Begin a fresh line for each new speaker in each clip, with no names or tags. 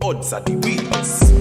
odds are the realest.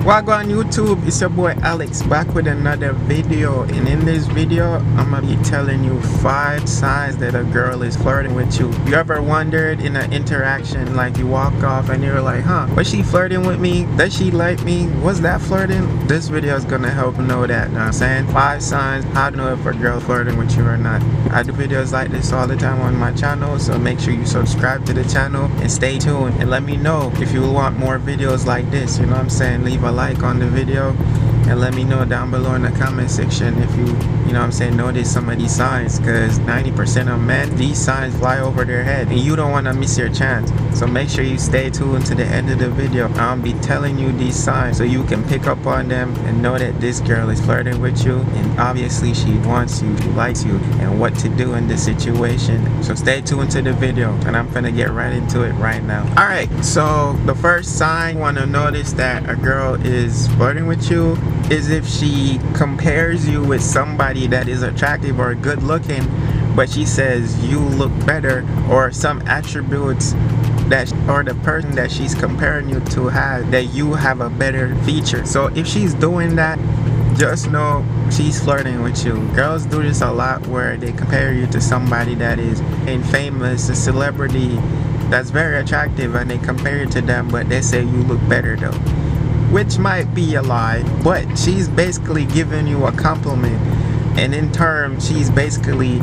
Wagwan YouTube, it's your boy Alex back with another video, and in this video I'm gonna be telling you 5 signs that a girl is flirting with you. You ever wondered in an interaction, like you walk off and you're like, was she flirting with me? Does she like me? Was that flirting? This video is gonna help know that. Know what I'm saying? 5 signs how to know if a girl flirting with you or not. I do videos like this all the time on my channel, so make sure you subscribe to the channel and stay tuned, and let me know if you want more videos like this. You know what I'm saying? Leave a like on the video and let me know down below in the comment section if you know what I'm saying, notice some of these signs, because 90% of men, these signs fly over their head and you don't want to miss your chance. So make sure you stay tuned to the end of the video. I'll be telling you these signs so you can pick up on them and know that this girl is flirting with you, and obviously she wants you, she likes you, and what to do in this situation. So stay tuned to the video and I'm gonna get right into it right now. Alright, so the first sign you want to notice that a girl is flirting with you is if she compares you with somebody that is attractive or good looking, but she says you look better, or some attributes that or the person that she's comparing you to has that you have a better feature. So if she's doing that, just know she's flirting with you. Girls do this a lot where they compare you to somebody that is famous, a celebrity that's very attractive, and they compare you to them, but they say you look better though, which might be a lie, but she's basically giving you a compliment, and in turn she's basically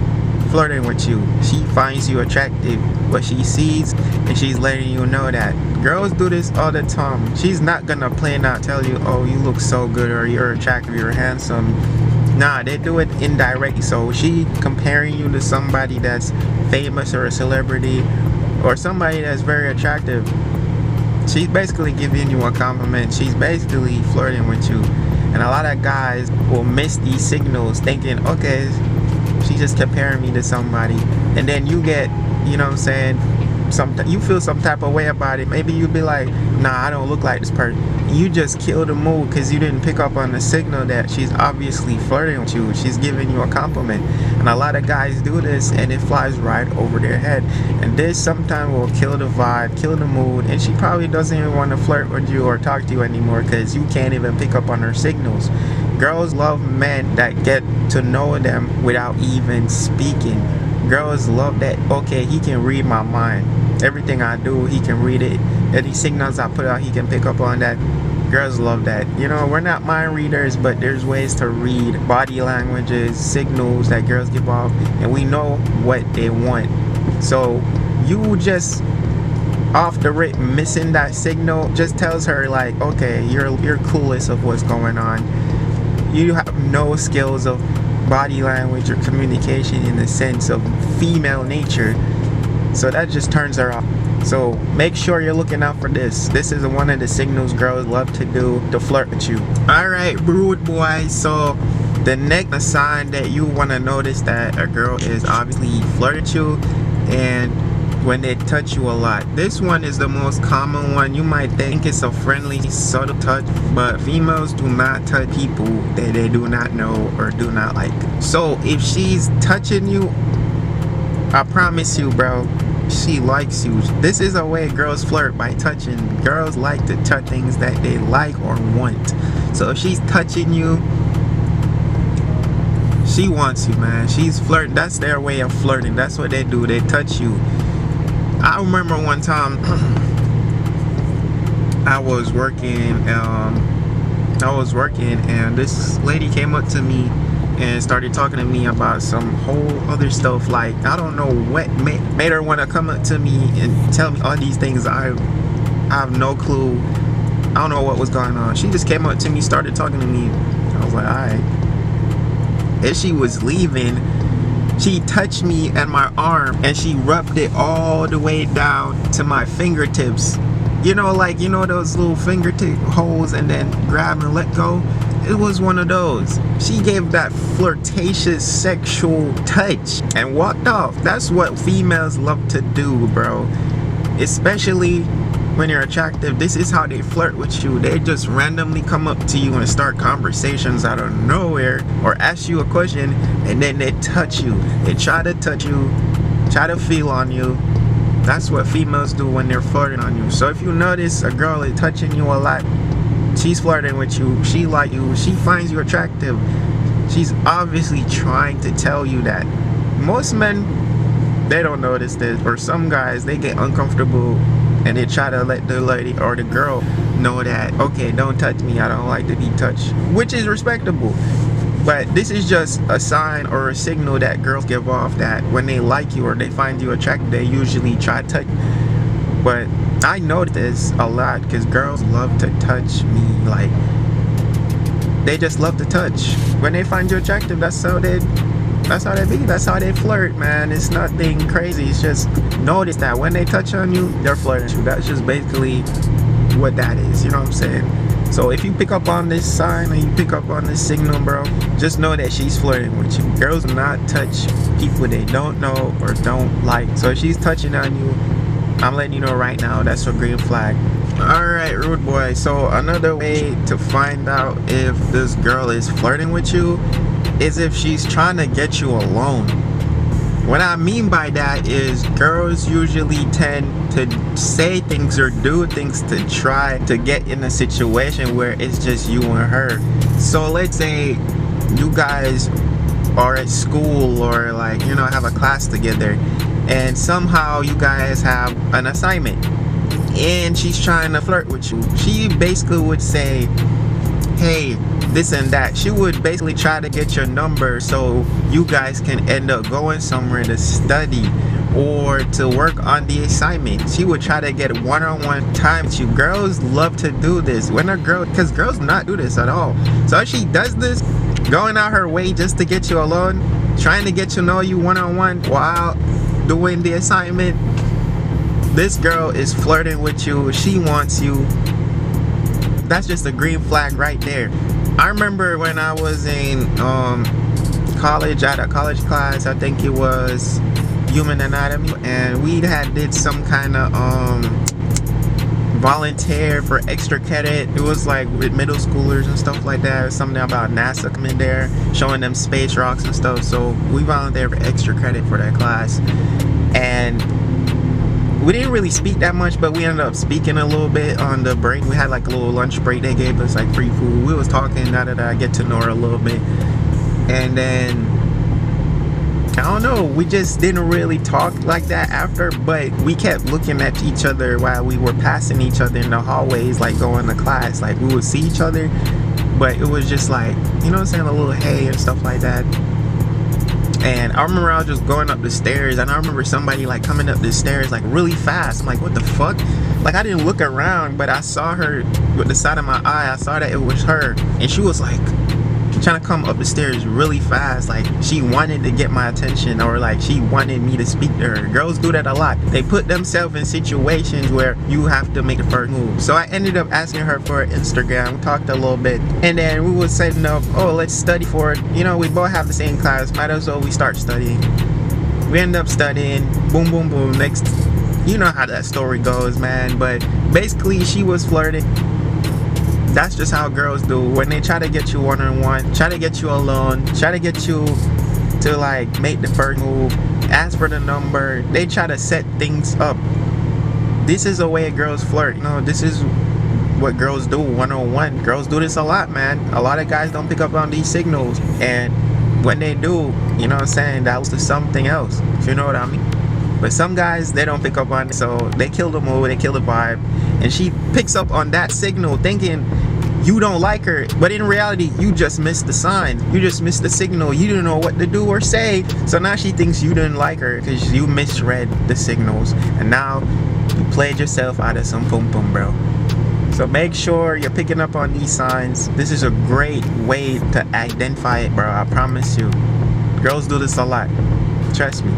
flirting with you. She finds you attractive, what she sees, and she's letting you know that. Girls do this all the time. She's not gonna plain out tell you, oh, you look so good, or you're attractive, you're handsome. Nah, they do it indirectly. So she comparing you to somebody that's famous or a celebrity or somebody that's very attractive. She's basically giving you a compliment. She's basically flirting with you. And a lot of guys will miss these signals thinking, okay, she's just comparing me to somebody. And then you get, you know what I'm saying, you feel some type of way about it. Maybe you'll be like, nah, I don't look like this person. You just kill the mood because you didn't pick up on the signal that she's obviously flirting with you. She's giving you a compliment. And a lot of guys do this and it flies right over their head. And this sometimes will kill the vibe, kill the mood, and she probably doesn't even want to flirt with you or talk to you anymore because you can't even pick up on her signals. Girls love men that get to know them without even speaking. Girls love that, okay, he can read my mind. Everything I do, he can read it. Any signals I put out, he can pick up on that. Girls love that. You know, we're not mind readers, but there's ways to read body languages, signals that girls give off, and we know what they want. So you just off the rip missing that signal just tells her like, okay, you're clueless of what's going on. You have no skills of body language or communication in the sense of female nature. So that just turns her off. So make sure you're looking out for this. This is one of the signals girls love to do to flirt with you. Alright, rude boy. So the next sign that you want to notice that a girl is obviously flirting with you, and when they touch you a lot. This one is the most common one. You might think it's a friendly, subtle touch, but females do not touch people that they do not know or do not like. So if she's touching you, I promise you, bro, she likes you. This is a way girls flirt, by touching. Girls like to touch things that they like or want. So if she's touching you, she wants you, man. She's flirting. That's their way of flirting. That's what they do. They touch you. I remember one time I was working and this lady came up to me and started talking to me about some whole other stuff. Like, I don't know what made her want to come up to me and tell me all these things. I have no clue. I don't know what was going on. She just came up to me, started talking to me. I was like, alright. As she was leaving, she touched me at my arm and she rubbed it all the way down to my fingertips. You know, like, you know those little fingertip holes, and then grab and let go? It was one of those. She gave that flirtatious sexual touch and walked off. That's what females love to do, bro. Especially when you're attractive, this is how they flirt with you. They just randomly come up to you and start conversations out of nowhere, or ask you a question, and then they touch you. They try to touch you, try to feel on you. That's what females do when they're flirting on you. So if you notice a girl is touching you a lot, she's flirting with you, she like you, she finds you attractive. She's obviously trying to tell you that. Most men, they don't notice this, or some guys, they get uncomfortable and they try to let the lady or the girl know that, okay, don't touch me, I don't like to be touched, which is respectable. But this is just a sign or a signal that girls give off that when they like you or they find you attractive, they usually try to touch you. But I know this a lot because girls love to touch me. Like, they just love to touch. When they find you attractive, that's how they be. That's how they flirt, man. It's nothing crazy. It's just notice that when they touch on you, they're flirting with you. That's just basically what that is. You know what I'm saying? So if you pick up on this sign or you pick up on this signal, bro, just know that she's flirting with you. Girls do not touch people they don't know or don't like. So if she's touching on you, I'm letting you know right now, that's a green flag. Alright, rude boy. So another way to find out if this girl is flirting with you is if she's trying to get you alone. What I mean by that is girls usually tend to say things or do things to try to get in a situation where it's just you and her. So let's say you guys are at school or, like, you know, have a class together, and somehow you guys have an assignment and she's trying to flirt with you. She basically would say, hey, this and that. She would basically try to get your number so you guys can end up going somewhere to study or to work on the assignment. She would try to get one-on-one time with you. Girls love to do this. When a girl, because girls not do this at all. So if she does this, going out her way just to get you alone, trying to get to know you one-on-one while doing the assignment, this girl is flirting with you. She wants you. That's just a green flag right there. I remember when I was in college, at a college class, I think it was human anatomy, and we did some kind of volunteer for extra credit. It was like with middle schoolers and stuff like that. Something about NASA coming there, showing them space rocks and stuff. So we volunteered for extra credit for that class, and we didn't really speak that much, but we ended up speaking a little bit on the break. We had like a little lunch break. They gave us like free food. We was talking, now that I get to know her a little bit. And then, I don't know, we just didn't really talk like that after, but we kept looking at each other while we were passing each other in the hallways, like going to class. Like, we would see each other, but it was just like, you know what I'm saying, a little hey and stuff like that. And I remember I was just going up the stairs, and I remember somebody like coming up the stairs like really fast. I'm like, what the fuck? Like, I didn't look around, but I saw her with the side of my eye. I saw that it was her, and she was like trying to come up the stairs really fast. Like, she wanted to get my attention, or like she wanted me to speak to her. Girls do that a lot. They put themselves in situations where you have to make the first move. So I ended up asking her for Instagram. We talked a little bit, and then we were setting up, oh, let's study for it. You know, we both have the same class, might as well we start studying. We end up studying, boom boom boom, next, you know how that story goes, man. But basically she was flirting. That's just how girls do. When they try to get you one-on-one, try to get you alone, try to get you to like make the first move, ask for the number, they try to set things up. This is a way girls flirt. You know, this is what girls do one-on-one. Girls do this a lot, man. A lot of guys don't pick up on these signals, and when they do, you know what I'm saying, that was to something else, if you know what I mean. But some guys, they don't pick up on it, so they kill the mood, they kill the vibe, and she picks up on that signal thinking you don't like her, but in reality you just missed the sign, you just missed the signal, you didn't know what to do or say. So now she thinks you didn't like her because you misread the signals, and now you played yourself out of some pum pum, bro. So make sure you're picking up on these signs. This is a great way to identify it, bro. I promise you, girls do this a lot, trust me.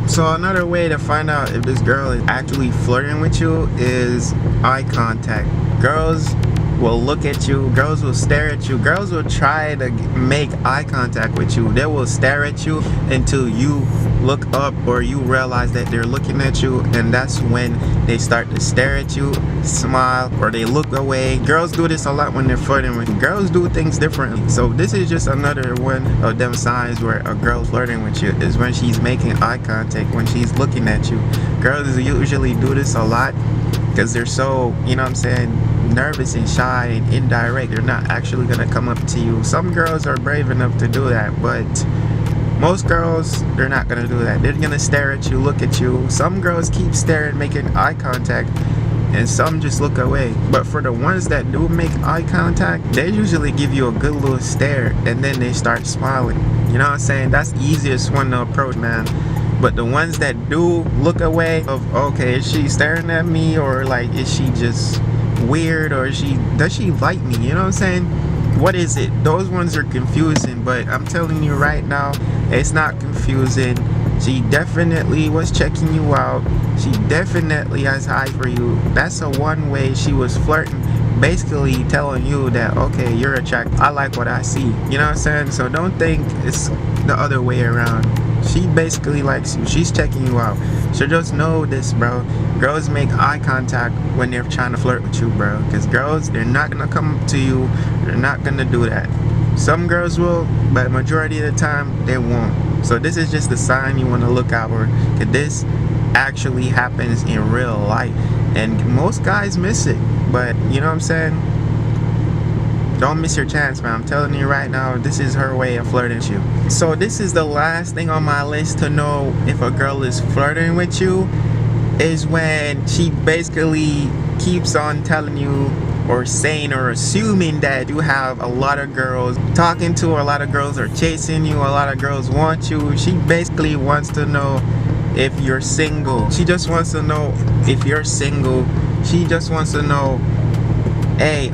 So another way to find out if this girl is actually flirting with you is eye contact. Girls will look at you, girls will stare at you, girls will try to make eye contact with you. They will stare at you until you look up or you realize that they're looking at you, and that's when they start to stare at you, smile, or they look away. Girls do this a lot when they're flirting with you. Girls do things differently. So this is just another one of them signs where a girl's flirting with you, is when she's making eye contact, when she's looking at you. Girls usually do this a lot because they're so, you know what I'm saying, nervous and shy and indirect. They're not actually gonna come up to you. Some girls are brave enough to do that, but most girls, they're not gonna do that. They're gonna stare at you, look at you. Some girls keep staring, making eye contact, and some just look away. But for the ones that do make eye contact, they usually give you a good little stare and then they start smiling. You know what I'm saying? That's the easiest one to approach, man. But the ones that do look away of, okay, is she staring at me, or like, is she just weird, or does she like me? You know what I'm saying? What is it? Those ones are confusing, but I'm telling you right now, it's not confusing. She definitely was checking you out. She definitely has high for you. That's a one way she was flirting, basically telling you that, okay, you're attractive, I like what I see. You know what I'm saying? So don't think it's the other way around. She basically likes you. She's checking you out. So just know this, bro. Girls make eye contact when they're trying to flirt with you, bro. Because girls, they're not gonna come up to you. They're not gonna do that. Some girls will, but majority of the time, they won't. So this is just a sign you want to look out for. Because this actually happens in real life. And most guys miss it. But, you know what I'm saying? Don't miss your chance, man. I'm telling you right now, this is her way of flirting with you. So this is the last thing on my list to know if a girl is flirting with you, is when she basically keeps on telling you or saying or assuming that you have a lot of girls talking to, or a lot of girls are chasing you, a lot of girls want you. She basically wants to know if you're single. She just wants to know if you're single. She just wants to know, hey,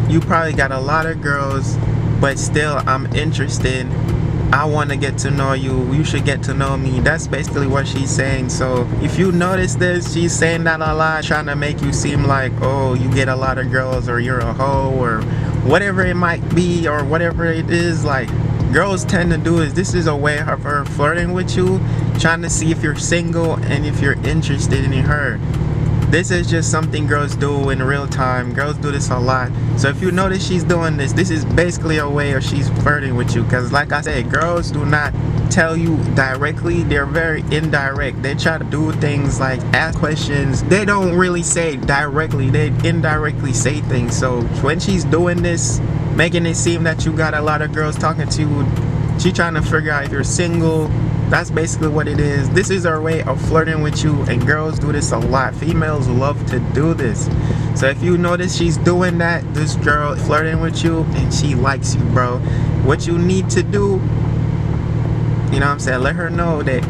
you probably got a lot of girls, but still I'm interested. I want to get to know you. You should get to know me. That's basically what she's saying. So if you notice this, she's saying that a lot, trying to make you seem like, oh, you get a lot of girls, or you're a hoe, or whatever it might be, or whatever it is. Like, girls tend to do is, this is a way of her flirting with you, trying to see if you're single and if you're interested in her. This is just something girls do in real time. Girls do this a lot. So if you notice she's doing this, this is basically a way of she's flirting with you. Because like I said, girls do not tell you directly. They're very indirect. They try to do things like ask questions. They don't really say directly. They indirectly say things. So when she's doing this, making it seem that you got a lot of girls talking to you, she's trying to figure out if you're single. That's basically what it is. This is our way of flirting with you, and girls do this a lot. Females love to do this. So if you notice she's doing that, this girl flirting with you, and she likes you, bro, what you need to do, you know what I'm saying, let her know that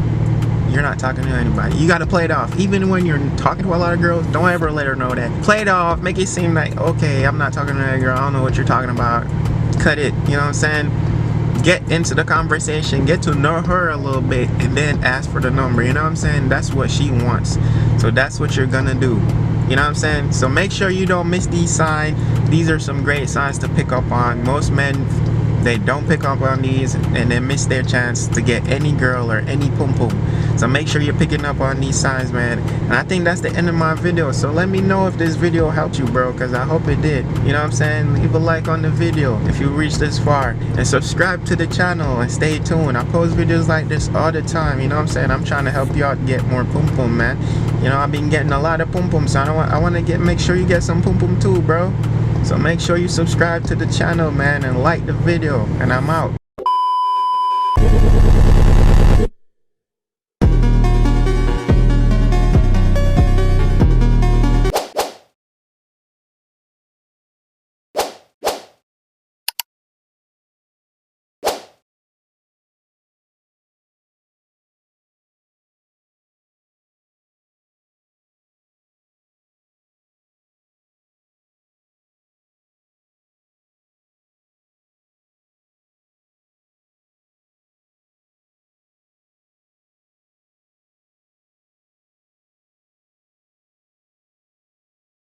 you're not talking to anybody. You got to play it off. Even when you're talking to a lot of girls, don't ever let her know that. Play it off. Make it seem like, okay, I'm not talking to that girl. I don't know what you're talking about. Cut it. You know what I'm saying? Get into the conversation, get to know her a little bit, and then ask for the number. You know what I'm saying? That's what she wants. So that's what you're gonna do. You know what I'm saying? So make sure you don't miss these signs. These are some great signs to pick up on. Most men, they don't pick up on these, and they miss their chance to get any girl or any pum pum. So make sure you're picking up on these signs, man. And I think that's the end of my video. So let me know if this video helped you, bro, because I hope it did. You know what I'm saying? Leave a like on the video if you reached this far, and subscribe to the channel and stay tuned. I post videos like this all the time. You know what I'm saying? I'm trying to help you out get more pum pum, man. You know, I've been getting a lot of pum pum, so I want to make sure you get some pum pum too, bro. So make sure you subscribe to the channel, man, and like the video. And I'm out.